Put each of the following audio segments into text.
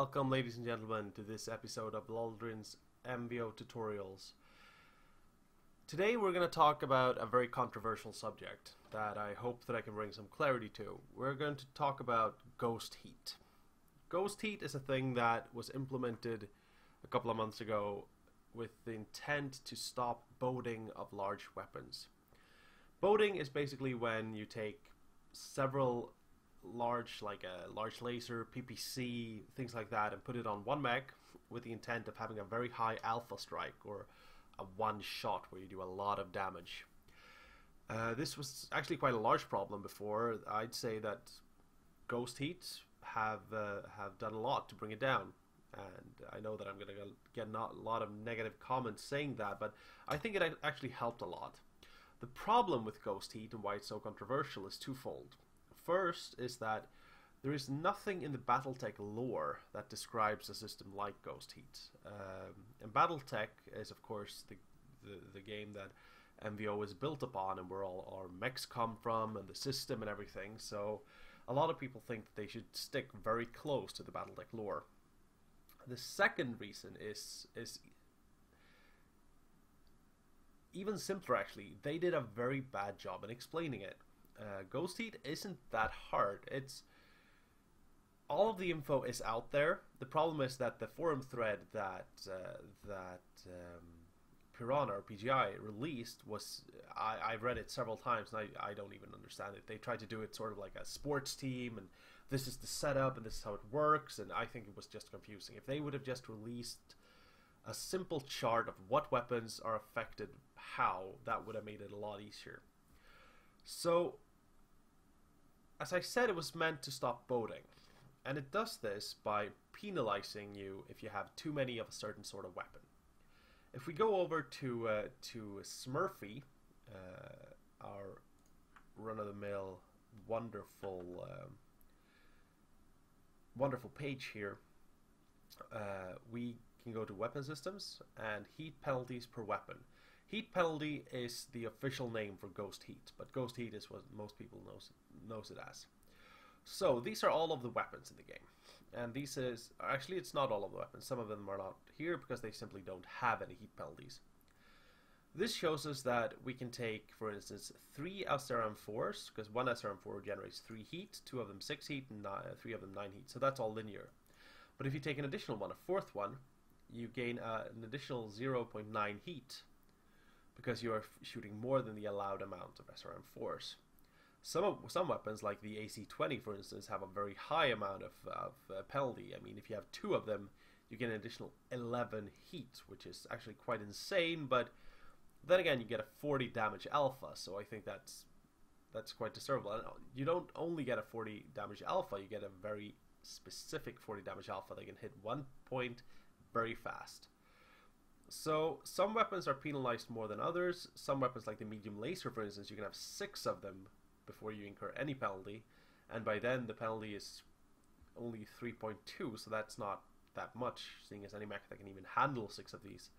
Welcome, ladies and gentlemen, to this episode of Laldrin's MWO tutorials. Today we're going to talk about a very controversial subject that I hope that I can bring some clarity to. We're going to talk about ghost heat. Ghost heat is a thing that was implemented a couple of months ago with the intent to stop boating of large weapons. Boating is basically when you take several large, like a large laser, PPC, things like that, and put it on one mech with the intent of having a very high alpha strike, or a one shot where you do a lot of damage. This was actually quite a large problem before. I'd say that ghost heat have done a lot to bring it down, and I know that I'm going to get a lot of negative comments saying that, but I think it actually helped a lot. The problem with ghost heat and why it's so controversial is twofold. First is that there is nothing in the Battletech lore that describes a system like ghost heat. And Battletech is, of course, the game that MWO is built upon, and where all our mechs come from, and the system and everything. So a lot of people think that they should stick very close to the Battletech lore. The second reason is even simpler, actually. They did a very bad job in explaining it. Ghost heat isn't that hard. It's all of the info is out there. The problem is that the forum thread that Piranha or PGI released was, I've read it several times and I don't even understand it. They tried to do it sort of like a sports team, and this is the setup and this is how it works, and I think it was just confusing. If they would have just released a simple chart of what weapons are affected how, that would have made it a lot easier. So, as I said, it was meant to stop boating, and it does this by penalizing you if you have too many of a certain sort of weapon. If we go over to Smurfy, our run-of-the-mill wonderful page here, we can go to weapon systems and heat penalties per weapon. Heat penalty is the official name for ghost heat, but ghost heat is what most people knows it as. So these are all of the weapons in the game, and these is actually, it's not all of the weapons. Some of them are not here because they simply don't have any heat penalties. This shows us that we can take, for instance, 3 SRM4s, because one SRM4 generates 3 heat, 2 of them 6 heat, and 3 of them 9 heat. So that's all linear. But if you take an additional one, a fourth one, you gain an additional 0.9 heat, because you are shooting more than the allowed amount of SRM4s. Some weapons, like the AC-20 for instance, have a very high amount of penalty. I mean, if you have 2 of them, you get an additional 11 heat, which is actually quite insane, but then again, you get a 40 damage alpha, so I think that's quite disturbing. You don't only get a 40 damage alpha, you get a very specific 40 damage alpha that can hit one point very fast. So some weapons are penalized more than others. Some weapons, like the medium laser for instance, you can have 6 of them before you incur any penalty, and by then the penalty is only 3.2, so that's not that much, seeing as any mech that can even handle 6 of these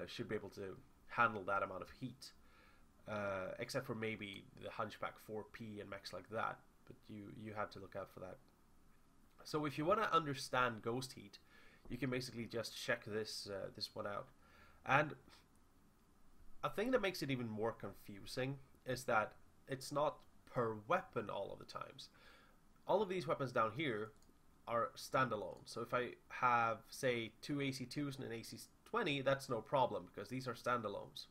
should be able to handle that amount of heat, except for maybe the Hunchback 4P and mechs like that, but you have to look out for that. So if you want to understand ghost heat, you can basically just check this one out. And a thing that makes it even more confusing is that it's not per weapon all of the times. All of these weapons down here are standalone. So if I have, say, 2 AC2s and an AC-20, that's no problem because these are standalones.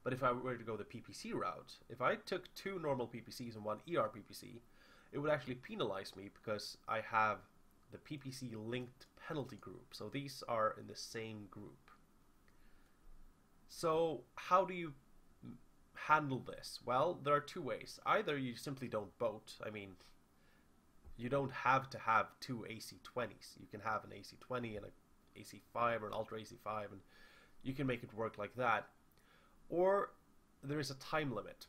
But if I were to go the PPC route, if I took 2 normal PPCs and 1 ER PPC, it would actually penalize me because I have the PPC linked penalty group. So these are in the same group. So how do you handle this? Well, there are 2 ways. Either you simply don't boat. I mean, you don't have to have 2 AC-20s. You can have an AC-20 and an AC-5 or an Ultra AC-5, and you can make it work like that. Or there is a time limit.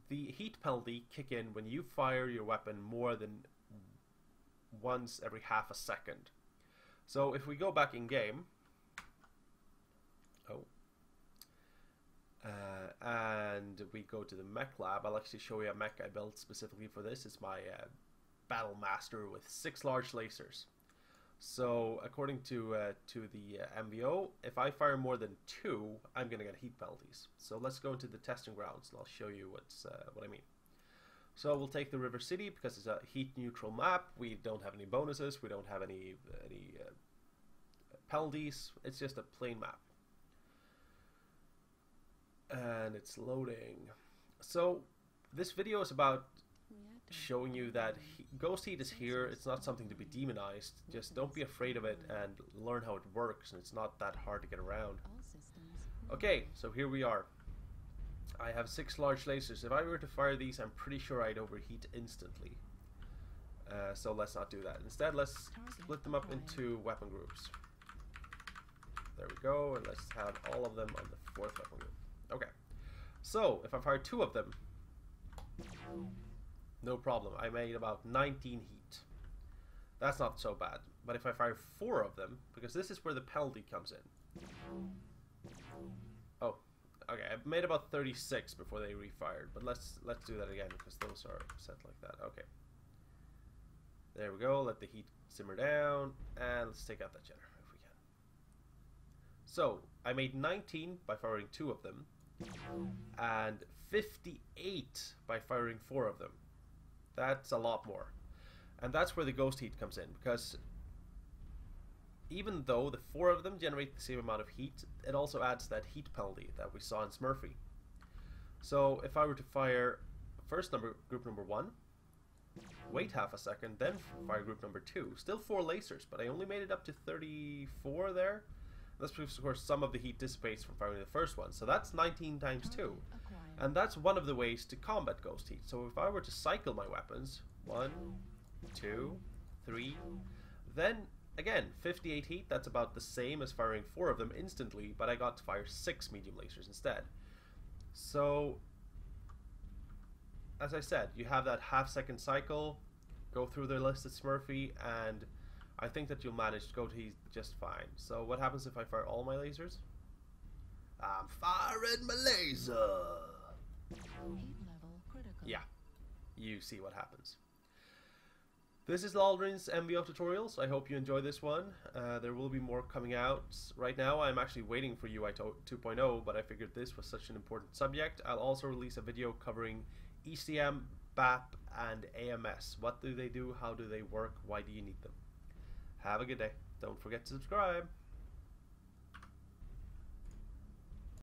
The heat penalty kick in when you fire your weapon more than once every half a second. So if we go back in game, and we go to the mech lab, I'll actually show you a mech I built specifically for this. It's my Battle Master with 6 large lasers. So according to the MWO, if I fire more than 2, I'm gonna get heat penalties. So let's go into the testing grounds and I'll show you what I mean. So we'll take the River City because it's a heat neutral map. We don't have any bonuses. We don't have any penalties. It's just a plain map. And it's loading. So this video is about showing you that ghost heat is here. It's not something to be demonized. Just don't be afraid of it and learn how it works, and it's not that hard to get around. Okay, so here we are. I have 6 large lasers. If I were to fire these, I'm pretty sure I'd overheat instantly. So let's not do that. Instead, let's split them up into weapon groups. There we go, and let's have all of them on the 4th weapon group. Okay, so if I fire 2 of them, no problem. I made about 19 heat. That's not so bad. But if I fire 4 of them, because this is where the penalty comes in. Oh, okay. I've made about 36 before they refired. But let's do that again because those are set like that. Okay. There we go. Let the heat simmer down, and let's take out that generator if we can. So I made 19 by firing 2 of them, and 58 by firing 4 of them. That's a lot more. And that's where the ghost heat comes in, because even though the 4 of them generate the same amount of heat, it also adds that heat penalty that we saw in Smurfy. So if I were to fire first group number 1, wait half a second, then fire group number 2, still 4 lasers, but I only made it up to 34 there. That's because, of course, some of the heat dissipates from firing the first one. So that's 19 times 2. And that's one of the ways to combat ghost heat. So if I were to cycle my weapons, 1, 2, 3, then again, 58 heat, that's about the same as firing 4 of them instantly, but I got to fire 6 medium lasers instead. So, as I said, you have that half-second cycle, go through the list at Smurfy, and I think that you'll manage to go to heat just fine. So what happens if I fire all my lasers? I'm firing my laser! Heat level critical. Yeah, you see what happens. This is Aldrin's MWO tutorials. I hope you enjoyed this one. There will be more coming out. Right now I'm actually waiting for UI 2.0, but I figured this was such an important subject. I'll also release a video covering ECM, BAP, and AMS. What do they do? How do they work? Why do you need them? Have a good day. Don't forget to subscribe.